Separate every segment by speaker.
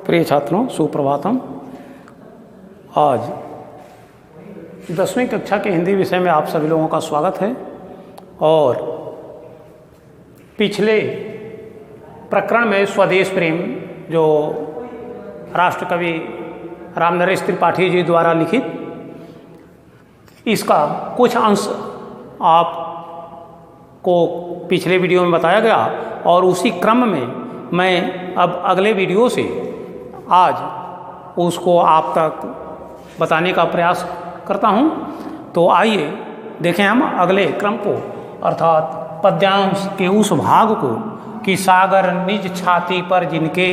Speaker 1: प्रिय छात्रों, सुप्रभातम। आज 10वीं कक्षा के हिंदी विषय में आप सभी लोगों का स्वागत है। और पिछले प्रकरण में स्वदेश प्रेम, जो राष्ट्रकवि रामनरेश त्रिपाठी जी द्वारा लिखित, इसका कुछ अंश आपको पिछले वीडियो में बताया गया और उसी क्रम में मैं अब अगले वीडियो से आज उसको आप तक बताने का प्रयास करता हूं। तो आइए देखें हम अगले क्रम को, अर्थात पद्यांश के उस भाग को कि सागर निज छाती पर जिनके,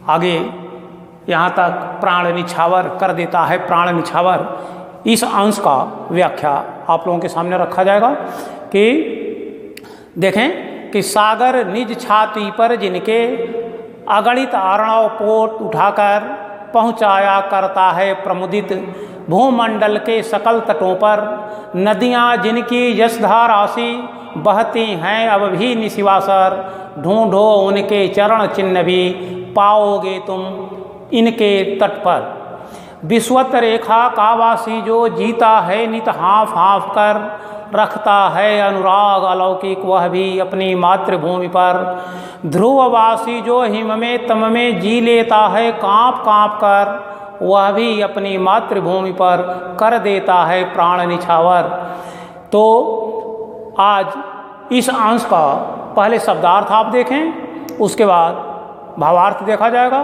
Speaker 1: आगे यहाँ तक प्राण निछावर कर देता है, प्राण निछावर, इस अंश का व्याख्या आप लोगों के सामने रखा जाएगा। कि देखें कि सागर निज छाती पर जिनके, अगणित अर्णव पोत उठाकर पहुँचाया करता है प्रमुदित, भूमंडल के सकल तटों पर नदियाँ जिनकी यशधारा सी बहती हैं अब भी निशिवासर, ढूंढो उनके चरण चिन्ह भी पाओगे तुम इनके तट पर। विश्वत रेखा का वासी जो जीता है नित हाँफ हाँफ कर, रखता है अनुराग अलौकिक वह भी अपनी मातृभूमि पर। ध्रुववासी जो हिम में तम में जी लेता है काँप काँप कर, वह भी अपनी मातृभूमि पर कर देता है प्राण निछावर। तो आज इस अंश का पहले शब्दार्थ आप देखें, उसके बाद भावार्थ देखा जाएगा।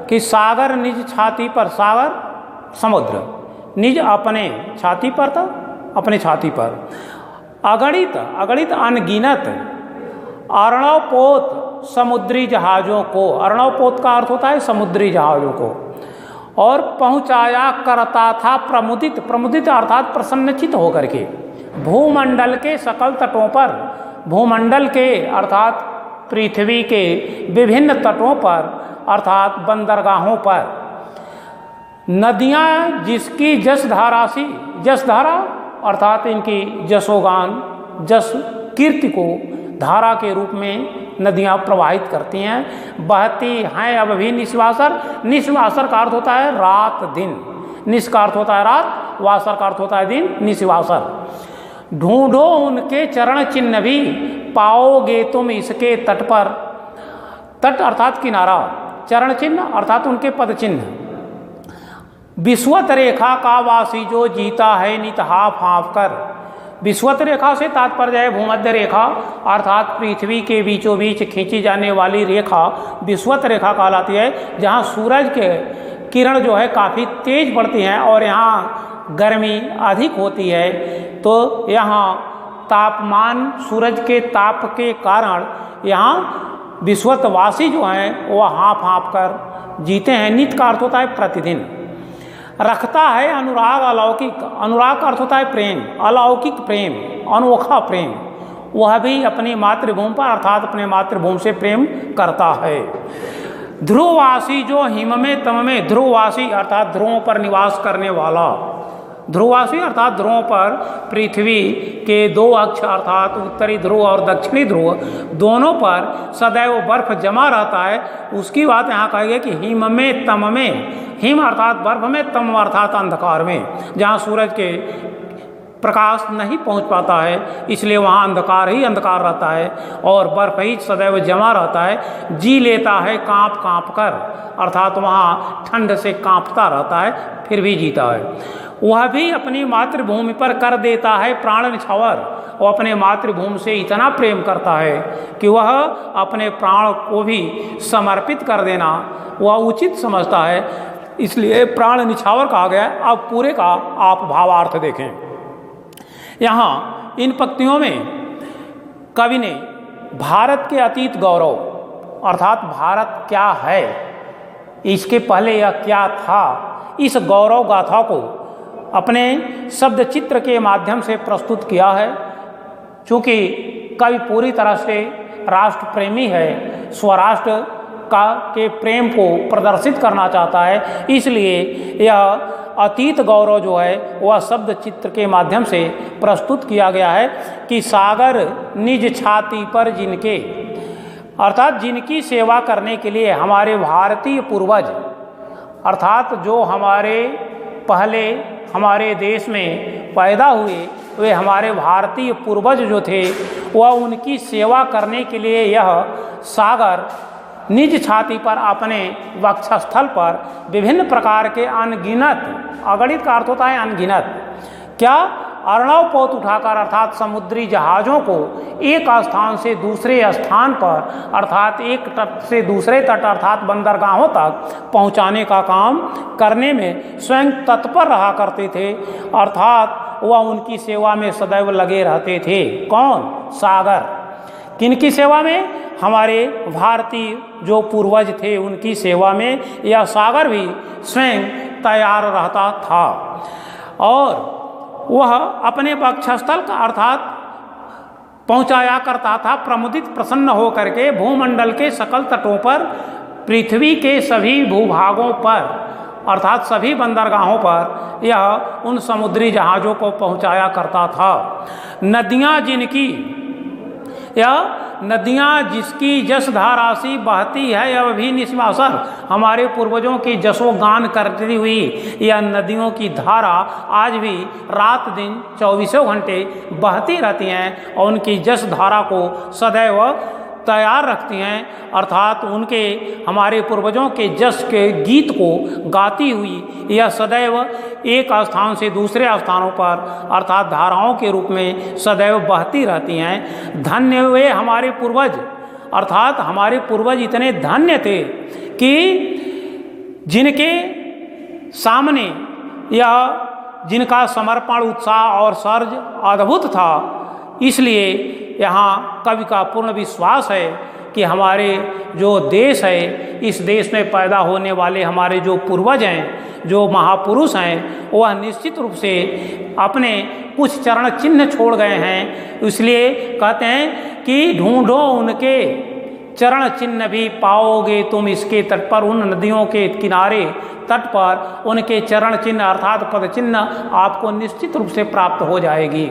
Speaker 1: कि सागर निज छाती पर, सागर समुद्र, निज अपने छाती पर था, अपने छाती पर। अगणित, अगणित अनगिनत, अर्णव पोत समुद्री जहाज़ों को, अर्णव पोत का अर्थ होता है समुद्री जहाज़ों को, और पहुँचाया करता था प्रमुदित, प्रमुदित अर्थात प्रसन्नचित होकर के, भूमंडल के सकल तटों पर, भूमंडल के अर्थात पृथ्वी के विभिन्न तटों पर अर्थात बंदरगाहों पर। नदियाँ जिसकी जसधारा सी, जसधारा अर्थात इनकी जसोगान, जस कीर्ति को धारा के रूप में नदियाँ प्रवाहित करती हैं, बहती हैं अब भी निश्वासर। निश्वासर का अर्थ होता है रात दिन, निश का अर्थ होता है रात, वासर का अर्थ होता है दिन, निश्वासर। ढूंढो उनके चरण चिन्ह भी पाओगे तुम इसके तट पर। तट अर्थात किनारा, चरण चिन्ह अर्थात उनके पद चिन्ह। विश्वत रेखा का वासी जो जीता है नित हाँफ हाँफ कर। विश्वत रेखा से तात्पर्य है भूमध्य रेखा, अर्थात पृथ्वी के बीचों बीच खींची जाने वाली रेखा विश्वत रेखा कहलाती है, जहाँ सूरज के किरण जो है काफ़ी तेज पड़ती हैं और यहाँ गर्मी अधिक होती है। तो यहाँ तापमान, सूरज के ताप के कारण यहाँ विश्वतवासी जो हैं वह हाँफ हाँफ कर जीते हैं। नित का अर्थ होता है प्रतिदिन। रखता है अनुराग अलौकिक, अनुराग का अर्थ होता है प्रेम, अलौकिक प्रेम, अनोखा प्रेम, वह भी अपनी मातृभूमि पर अर्थात अपने मातृभूमि से प्रेम करता है। ध्रुववासी जो हिम में तम में, ध्रुववासी अर्थात ध्रुवों पर निवास करने वाला, ध्रुववासी अर्थात ध्रुवों पर पृथ्वी के दो अक्ष अर्थात उत्तरी ध्रुव और दक्षिणी ध्रुव दोनों पर सदैव बर्फ जमा रहता है, उसकी बात यहाँ कही गई कि हिम में तम में। हिम अर्थात बर्फ में, तम अर्थात अंधकार में, जहाँ सूरज के प्रकाश नहीं पहुँच पाता है, इसलिए वहाँ अंधकार ही अंधकार रहता है और बर्फ ही सदैव जमा रहता है। जी लेता है काँप काँप कर, अर्थात वहाँ ठंड से काँपता रहता है फिर भी जीता है। वह भी अपनी मातृभूमि पर कर देता है प्राण निछावर, वो अपने मातृभूमि से इतना प्रेम करता है कि वह अपने प्राण को भी समर्पित कर देना वह उचित समझता है, इसलिए प्राण निछावर कहा गया। अब पूरे का आप भावार्थ देखें। यहाँ इन पंक्तियों में कवि ने भारत के अतीत गौरव, अर्थात भारत क्या है, इसके पहले यह क्या था, इस गौरव गाथा को अपने शब्द चित्र के माध्यम से प्रस्तुत किया है। चूँकि कवि पूरी तरह से राष्ट्र प्रेमी है, स्वराष्ट्र का के प्रेम को प्रदर्शित करना चाहता है, इसलिए यह अतीत गौरव जो है वह शब्द चित्र के माध्यम से प्रस्तुत किया गया है। कि सागर निज छाती पर जिनके, अर्थात जिनकी सेवा करने के लिए हमारे भारतीय पूर्वज, अर्थात जो हमारे पहले हमारे देश में पैदा हुए, वे हमारे भारतीय पूर्वज जो थे, वह उनकी सेवा करने के लिए यह सागर निज छाती पर अपने वक्षस्थल पर विभिन्न प्रकार के अनगिनत, अगणित का अर्थ होता है अनगिनत, क्या अर्णव पोत उठाकर अर्थात समुद्री जहाज़ों को एक स्थान से दूसरे स्थान पर अर्थात एक तट से दूसरे तट अर्थात बंदरगाहों तक पहुंचाने का काम करने में स्वयं तत्पर रहा करते थे। अर्थात वह उनकी सेवा में सदैव लगे रहते थे। कौन? सागर। किनकी सेवा में? हमारे भारतीय जो पूर्वज थे उनकी सेवा में यह सागर भी स्वयं तैयार रहता था और वह अपने वक्षस्थल का अर्थात पहुंचाया करता था प्रमुदित प्रसन्न होकर के भूमंडल के सकल तटों पर, पृथ्वी के सभी भूभागों पर अर्थात सभी बंदरगाहों पर यह उन समुद्री जहाज़ों को पहुंचाया करता था। नदियां जिनकी, यह नदियां जिसकी जस धारा सी बहती है अब भी निश्वासन, हमारे पूर्वजों की जसोगान करती हुई यह नदियों की धारा आज भी रात दिन 24 घंटे बहती रहती हैं और उनकी जस धारा को सदैव तैयार रखती हैं। अर्थात उनके हमारे पूर्वजों के जस के गीत को गाती हुई यह सदैव एक स्थान से दूसरे स्थानों पर अर्थात धाराओं के रूप में सदैव बहती रहती हैं। धन्य वे हमारे पूर्वज, अर्थात हमारे पूर्वज इतने धन्य थे कि जिनके सामने यह जिनका समर्पण उत्साह और सर्ज अद्भुत था। इसलिए यहाँ कवि का पूर्ण विश्वास है कि हमारे जो देश है, इस देश में पैदा होने वाले हमारे जो पूर्वज हैं, जो महापुरुष हैं, वह निश्चित रूप से अपने कुछ चरण चिन्ह छोड़ गए हैं। इसलिए कहते हैं कि ढूंढो उनके चरण चिन्ह भी पाओगे तुम इसके तट पर, उन नदियों के किनारे तट पर उनके चरण चिन्ह अर्थात पद चिन्ह आपको निश्चित रूप से प्राप्त हो जाएगी,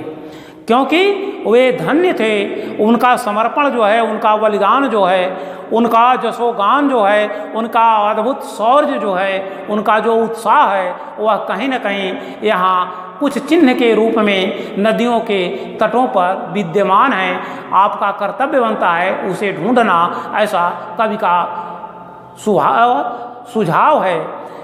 Speaker 1: क्योंकि वे धन्य थे। उनका समर्पण जो है, उनका बलिदान जो है, उनका जसोगान जो है, उनका अद्भुत शौर्य जो है, उनका जो उत्साह है, वह कहीं न कहीं यहाँ कुछ चिन्ह के रूप में नदियों के तटों पर विद्यमान है। आपका कर्तव्य बनता है उसे ढूंढना, ऐसा कवि का सुझाव है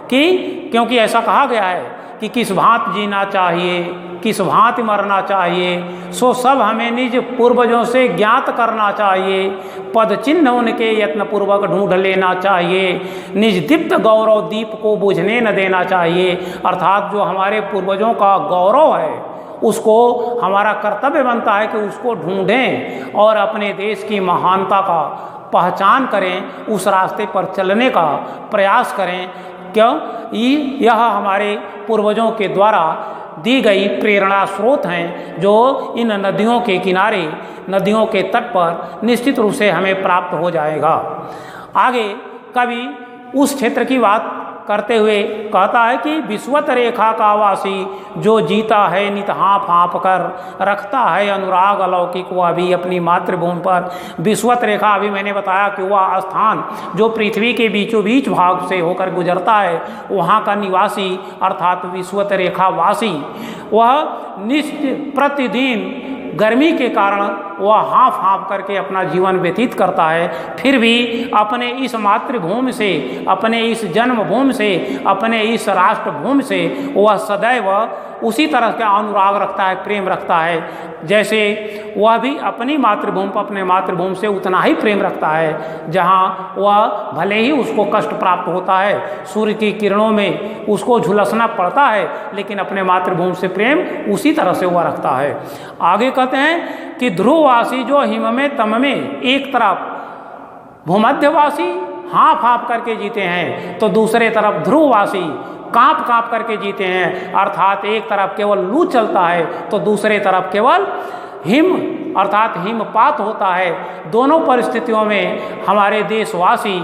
Speaker 1: कि क्योंकि ऐसा कहा गया है कि किस भांति जीना चाहिए, किस भांति मरना चाहिए, सो सब हमें निज पूर्वजों से ज्ञात करना चाहिए। पद चिन्ह उनके यत्नपूर्वक ढूंढ लेना चाहिए, निज दीप्त गौरव दीप को बुझने न देना चाहिए। अर्थात जो हमारे पूर्वजों का गौरव है उसको हमारा कर्तव्य बनता है कि उसको ढूंढें और अपने देश की महानता का पहचान करें, उस रास्ते पर चलने का प्रयास करें। क्यों? यह हमारे पूर्वजों के द्वारा दी गई प्रेरणा स्रोत हैं जो इन नदियों के किनारे, नदियों के तट पर निश्चित रूप से हमें प्राप्त हो जाएगा। आगे कवि उस क्षेत्र की बात करते हुए कहता है कि विश्वत रेखा का वासी जो जीता है नित हाँफ हाँफ कर, रखता है अनुराग अलौकिक वह भी अपनी मातृभूमि पर। विश्वत रेखा अभी मैंने बताया कि वह स्थान जो पृथ्वी के बीचों बीच भाग से होकर गुजरता है, वहाँ का निवासी अर्थात विश्वत रेखा वासी वह निश्चित प्रतिदिन गर्मी के कारण वह हाँफ हाँफ करके अपना जीवन व्यतीत करता है, फिर भी अपने इस मातृभूमि से, अपने इस जन्मभूमि से, अपने इस राष्ट्रभूमि से वह सदैव उसी तरह का अनुराग रखता है, प्रेम रखता है जैसे वह भी अपनी मातृभूमि पर, अपने मातृभूमि से उतना ही प्रेम रखता है। जहाँ वह भले ही उसको कष्ट प्राप्त होता है, सूर्य की किरणों में उसको झुलसना पड़ता है, लेकिन अपने मातृभूमि से प्रेम उसी तरह से वह रखता है। आगे कहते हैं कि ध्रुववासी जो हिम में तम में, एक तरफ भूमध्यवासी हाँफ हाँफ करके जीते हैं तो दूसरे तरफ ध्रुववासी कांप कांप करके जीते हैं। अर्थात एक तरफ केवल लू चलता है तो दूसरे तरफ केवल हिम अर्थात हिमपात होता है। दोनों परिस्थितियों में हमारे देशवासी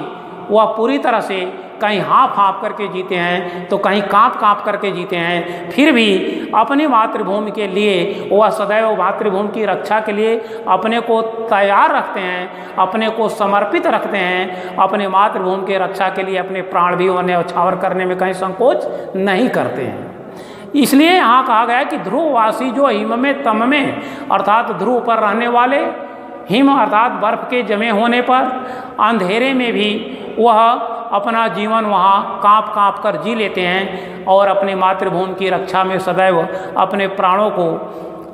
Speaker 1: वह पूरी तरह से कहीं हाँफ हाँफ करके जीते हैं तो कहीं काँप काँप करके जीते हैं, फिर भी अपनी मातृभूमि के लिए वह सदैव मातृभूमि की रक्षा के लिए अपने को तैयार रखते हैं, अपने को समर्पित रखते हैं, अपने मातृभूमि के रक्षा के लिए अपने प्राण भी न्यौछावर करने में कहीं संकोच नहीं करते हैं। इसलिए यहाँ कहा गया कि ध्रुववासी जो हिम में तम में अर्थात ध्रुव पर रहने वाले, हिम अर्थात बर्फ के जमे होने पर अंधेरे में भी वह अपना जीवन वहाँ काँप काँप कर जी लेते हैं और अपने मातृभूमि की रक्षा में सदैव अपने प्राणों को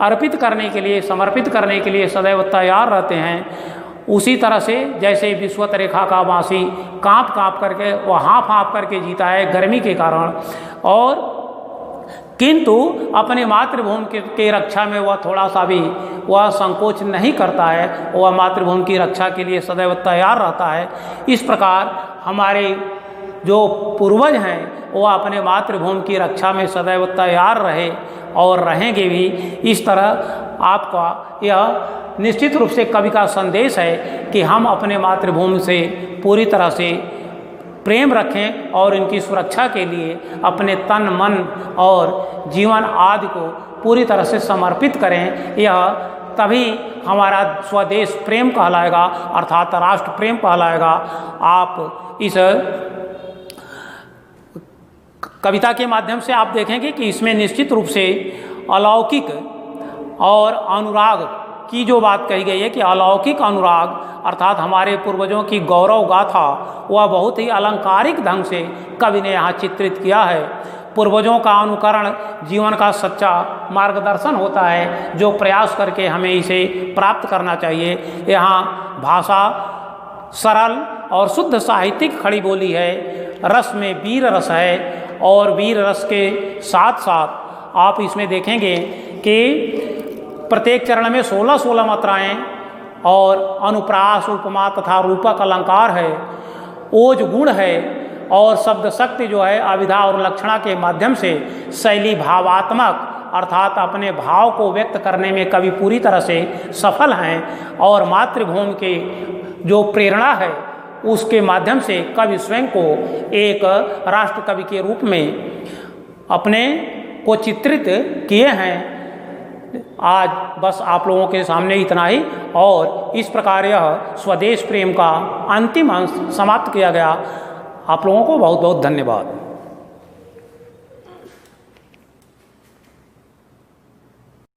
Speaker 1: अर्पित करने के लिए, समर्पित करने के लिए सदैव तैयार रहते हैं। उसी तरह से जैसे विषुवत रेखा का वासी काँप काँप करके वह हाँफ हाँफ करके जीता है गर्मी के कारण, और किंतु अपने मातृभूमि के रक्षा में वह थोड़ा सा भी वह संकोच नहीं करता है, वह मातृभूमि की रक्षा के लिए सदैव तैयार रहता है। इस प्रकार हमारे जो पूर्वज हैं वह अपने मातृभूमि की रक्षा में सदैव तैयार रहे और रहेंगे भी। इस तरह आपका यह निश्चित रूप से कवि का संदेश है कि हम अपने मातृभूमि से पूरी तरह से प्रेम रखें और इनकी सुरक्षा के लिए अपने तन मन और जीवन आदि को पूरी तरह से समर्पित करें। यह तभी हमारा स्वदेश प्रेम कहलाएगा, अर्थात राष्ट्र प्रेम कहलाएगा। आप इस कविता के माध्यम से आप देखेंगे कि इसमें निश्चित रूप से अलौकिक और अनुराग की जो बात कही गई है कि अलौकिक अनुराग अर्थात हमारे पूर्वजों की गौरव गाथा वह बहुत ही अलंकारिक ढंग से कवि ने यहाँ चित्रित किया है। पूर्वजों का अनुकरण जीवन का सच्चा मार्गदर्शन होता है, जो प्रयास करके हमें इसे प्राप्त करना चाहिए। यहाँ भाषा सरल और शुद्ध साहित्यिक खड़ी बोली है, रस में वीर रस है, और वीर रस के साथ साथ आप इसमें देखेंगे कि प्रत्येक चरण में 16-16 मात्राएँ और अनुप्रास, उपमा तथा रूपक अलंकार है, ओज गुण है, और शब्द शक्ति जो है अभिधा और लक्षणा के माध्यम से शैली भावात्मक अर्थात अपने भाव को व्यक्त करने में कवि पूरी तरह से सफल हैं, और मातृभूमि के जो प्रेरणा है उसके माध्यम से कवि स्वयं को एक राष्ट्र कवि के रूप में अपने को चित्रित किए हैं। आज बस आप लोगों के सामने इतना ही, और इस प्रकार यह स्वदेश प्रेम का अंतिम अंश समाप्त किया गया। आप लोगों को बहुत बहुत धन्यवाद।